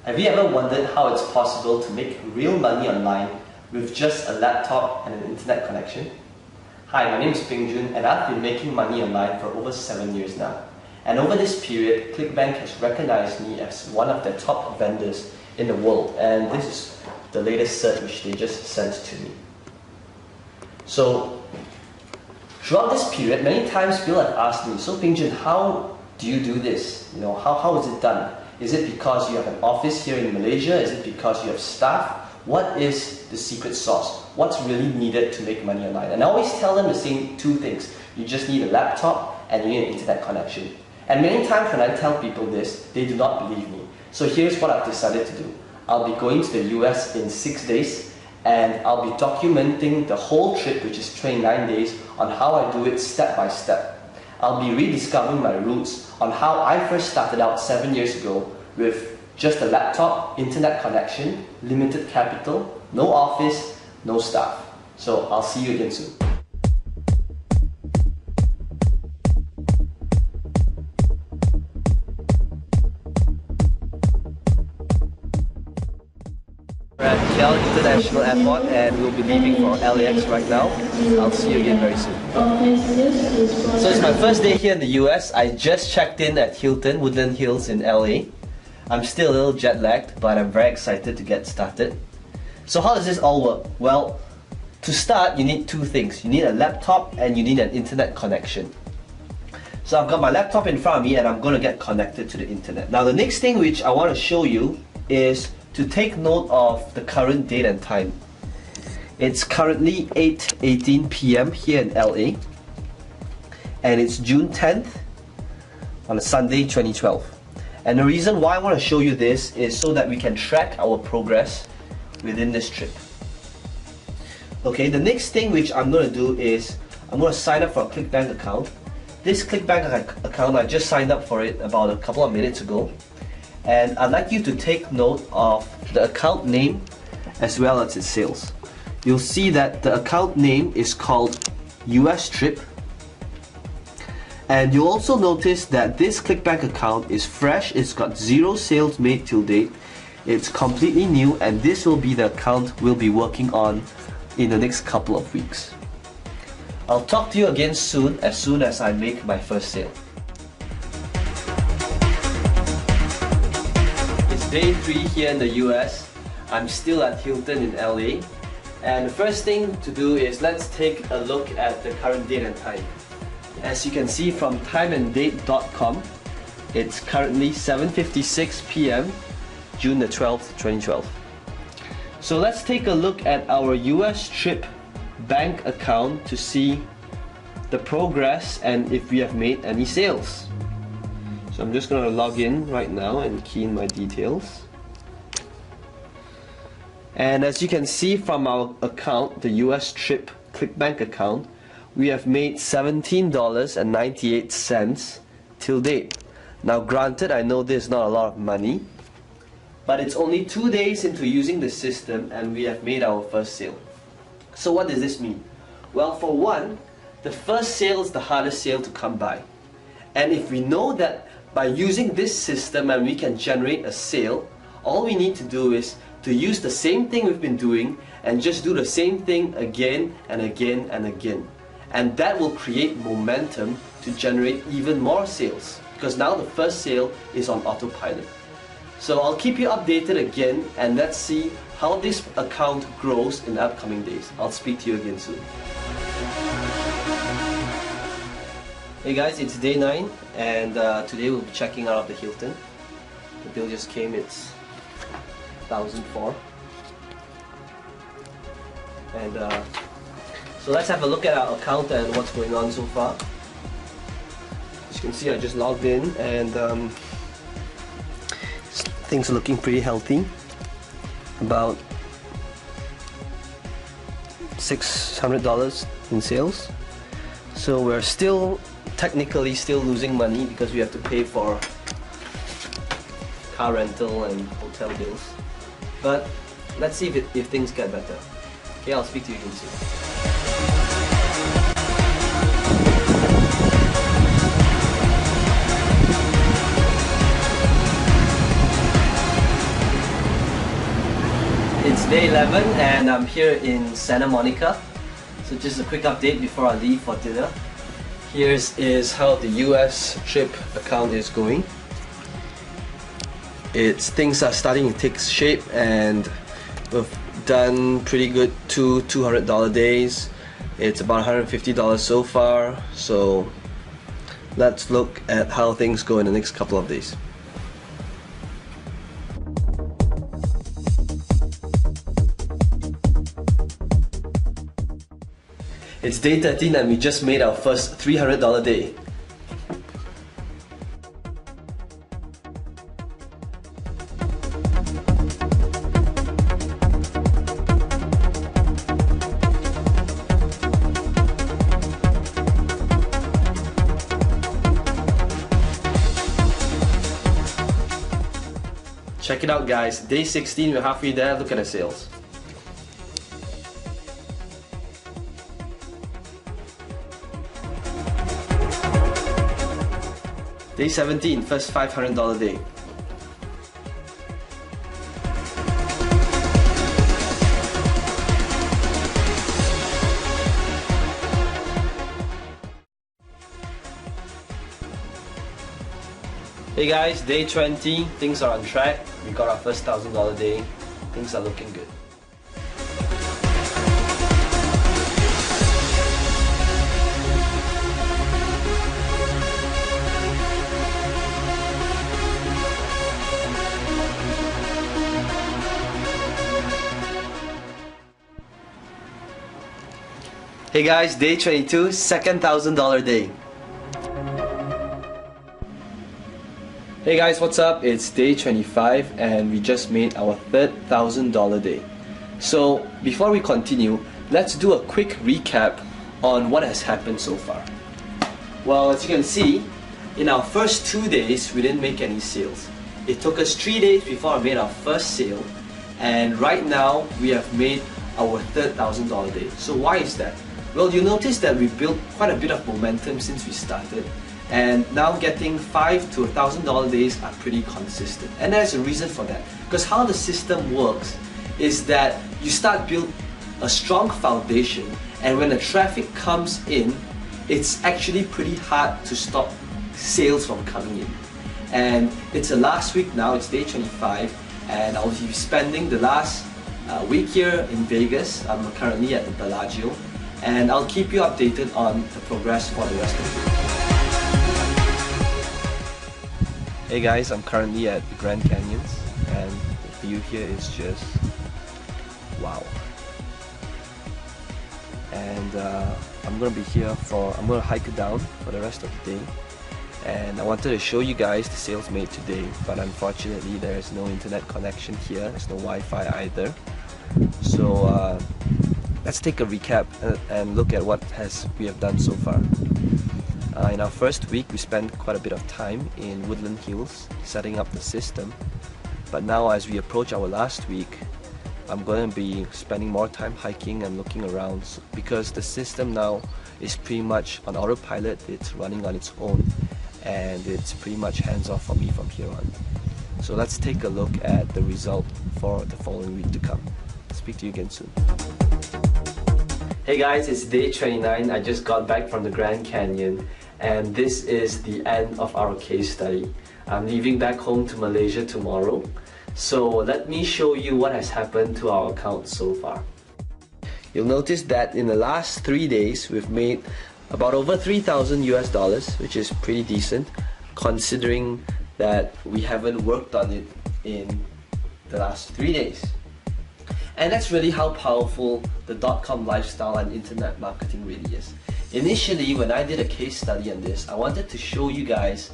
Have you ever wondered how it's possible to make real money online with just a laptop and an internet connection? Hi, my name is Peng Jun and I've been making money online for over 7 years now. And over this period, ClickBank has recognized me as one of their top vendors in the world, and this is the latest cert which they just sent to me. So, throughout this period, many times people have asked me, so Peng Jun, how do you do this? How is it done? Is it because you have an office here in Malaysia? Is it because you have staff? What is the secret sauce? What's really needed to make money online? And I always tell them the same two things. You just need a laptop and you need an internet connection. And many times when I tell people this, they do not believe me. So here's what I've decided to do. I'll be going to the US in 6 days, and I'll be documenting the whole trip, which is 29 days, on how I do it step by step. I'll be rediscovering my roots on how I first started out 7 years ago with just a laptop, internet connection, limited capital, no office, no staff. So I'll see you again soon. We're at KL International Airport and we'll be leaving for LAX right now. I'll see you again very soon. So it's my first day here in the US. I just checked in at Hilton, Woodland Hills in LA. I'm still a little jet lagged, but I'm very excited to get started. So how does this all work? Well, to start you need two things. You need a laptop and you need an internet connection. So I've got my laptop in front of me and I'm going to get connected to the internet. Now the next thing which I want to show you is to take note of the current date and time. It's currently 8:18 p.m. here in LA, and it's June 10th on a Sunday 2012. And the reason why I want to show you this is so that we can track our progress within this trip. Okay, the next thing which I'm going to do is I'm going to sign up for a ClickBank account. This ClickBank account, I just signed up for it about a couple of minutes ago. And I'd like you to take note of the account name as well as its sales. You'll see that the account name is called US Trip. And you'll also notice that this ClickBank account is fresh. It's got 0 sales made till date. It's completely new, and this will be the account we'll be working on in the next couple of weeks. I'll talk to you again soon as I make my first sale. It's day 3 here in the US. I'm still at Hilton in LA. And the first thing to do is let's take a look at the current date and time. As you can see from timeanddate.com, it's currently 7:56 p.m. June the 12th, 2012. So let's take a look at our US Trip bank account to see the progress and if we have made any sales. So I'm just going to log in right now and key in my details. And as you can see from our account, the US Trip ClickBank account, we have made $17.98 till date. Now granted, I know this is not a lot of money, but it's only 2 days into using the system and we have made our first sale. So what does this mean? Well, for one, the first sale is the hardest sale to come by. And if we know that by using this system and we can generate a sale, all we need to do is to use the same thing we've been doing and just do the same thing again and again and again. And that will create momentum to generate even more sales, because now the first sale is on autopilot. So I'll keep you updated again, and let's see how this account grows in the upcoming days. I'll speak to you again soon. Hey guys, it's day 9 and today we'll be checking out of the Hilton. The bill just came, it's 1,004. And so let's have a look at our account and what's going on so far. As you can see, I just logged in and things are looking pretty healthy. About $600 in sales. So we're technically still losing money because we have to pay for car rental and hotel bills. But let's see if things get better. Okay, I'll speak to you again soon. It's day 11 and I'm here in Santa Monica. So just a quick update before I leave for dinner. Here's how the US trip account is going. Things are starting to take shape and we've done pretty good two $200 days. It's about $150 so far. So let's look at how things go in the next couple of days. It's day 13 and we just made our first $300 day. Check it out guys, day 16, we're halfway there, look at the sales. Day 17, first $500 day. Hey guys, day 20, things are on track. We got our first $1,000 day. Things are looking good. Hey guys, day 22, second $1,000 day. Hey guys, what's up? It's day 25 and we just made our third $1,000 day. So before we continue, let's do a quick recap on what has happened so far. Well, as you can see, in our first 2 days, we didn't make any sales. It took us 3 days before I made our first sale, and right now we have made our third $1,000 day. So why is that? Well, you notice that we built quite a bit of momentum since we started, and now getting $5 to $1,000 days are pretty consistent. And there's a reason for that. Because how the system works is that you start build a strong foundation, and when the traffic comes in, it's actually pretty hard to stop sales from coming in. And it's the last week now, it's day 25, and I'll be spending the last week here in Vegas. I'm currently at the Bellagio, and I'll keep you updated on the progress for the rest of the week. Hey guys, I'm currently at the Grand Canyons, and the view here is just wow. And I'm gonna be here I'm gonna hike it down for the rest of the day. And I wanted to show you guys the sales made today, but unfortunately there is no internet connection here, there's no Wi-Fi either. So let's take a recap and look at what we have done so far. In our first week, we spent quite a bit of time in Woodland Hills setting up the system. But now as we approach our last week, I'm going to be spending more time hiking and looking around, because the system now is pretty much on autopilot, it's running on its own, and it's pretty much hands-off for me from here on. So let's take a look at the result for the following week to come. Speak to you again soon. Hey guys, it's day 29. I just got back from the Grand Canyon, and this is the end of our case study. I'm leaving back home to Malaysia tomorrow. So let me show you what has happened to our account so far. You'll notice that in the last 3 days, we've made about over 3,000 US dollars, which is pretty decent considering that we haven't worked on it in the last 3 days. And that's really how powerful the .com lifestyle and internet marketing really is. Initially, when I did a case study on this, I wanted to show you guys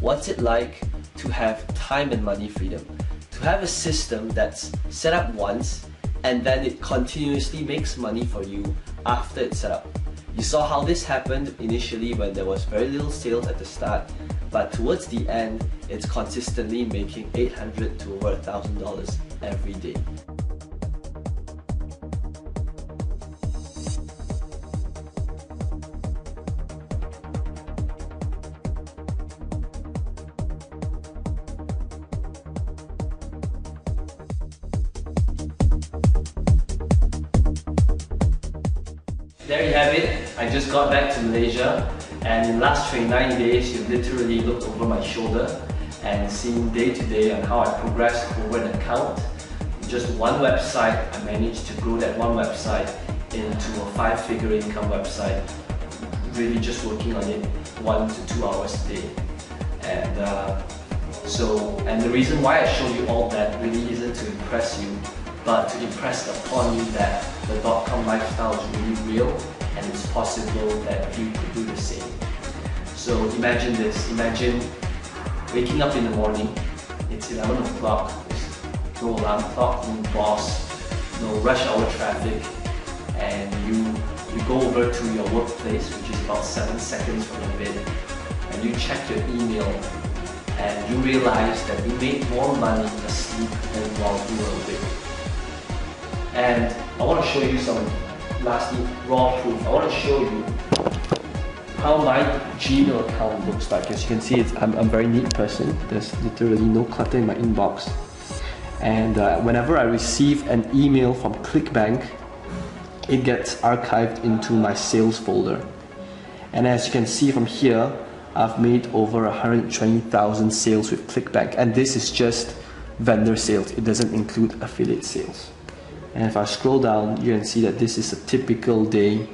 what's it like to have time and money freedom. To have a system that's set up once and then it continuously makes money for you after it's set up. You saw how this happened initially when there was very little sales at the start, but towards the end, it's consistently making $800 to over $1,000 every day. There you have it. I just got back to Malaysia, and in the last 29 days, you've literally looked over my shoulder and seen day to day on how I progressed over an account. Just one website, I managed to grow that one website into a 5-figure income website, really just working on it 1 to 2 hours a day. And the reason why I show you all that really isn't to impress you, but to impress upon you that the .com lifestyle is really real and it's possible that you could do the same. So imagine this, imagine waking up in the morning, it's 11 o'clock, there's no alarm clock, no boss, no rush hour traffic, and you go over to your workplace, which is about 7 seconds from your bed, and you check your email, and you realize that you made more money asleep than while you were awake. And I want to show you some lastly raw proof. I want to show you how my Gmail account looks like. As you can see, I'm a very neat person. There's literally no clutter in my inbox. And whenever I receive an email from ClickBank, it gets archived into my sales folder. And as you can see from here, I've made over 120,000 sales with ClickBank, and this is just vendor sales. It doesn't include affiliate sales. And if I scroll down, you can see that this is a typical day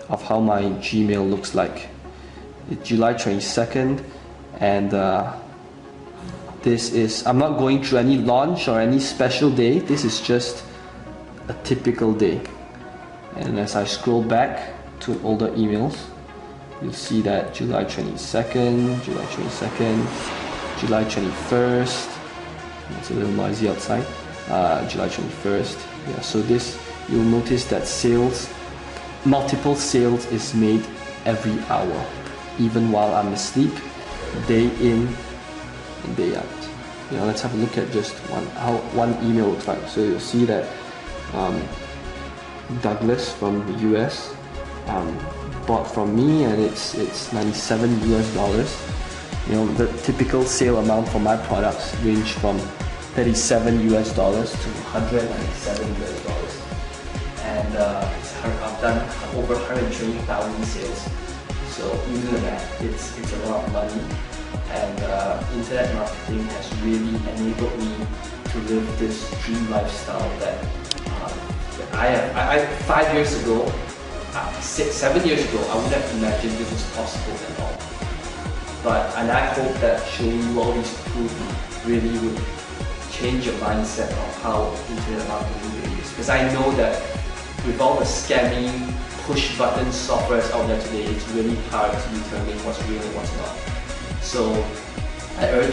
of how my Gmail looks like. It's July 22nd, and this is, I'm not going through any launch or any special day. This is just a typical day. And as I scroll back to older emails, you'll see that July 22nd, July 22nd, July 21st, it's a little noisy outside, July 21st, yeah, so this, you'll notice that multiple sales is made every hour, even while I'm asleep, day in and day out. Now let's have a look at just how one email looks like. So you'll see that Douglas from the US bought from me, and it's $97 US. You know, the typical sale amount for my products range from $37 US to $197 US. And I've done over 120,000 sales. So you do that, it's a lot of money. And internet marketing has really enabled me to live this dream lifestyle that I 5 years ago, 7 years ago, I wouldn't have imagined this was possible at all. And I hope that showing you all these proof really would change your mindset of how internet marketing really is. Because I know that with all the scammy push button softwares out there today, it's really hard to determine what's real and what's not. So I urge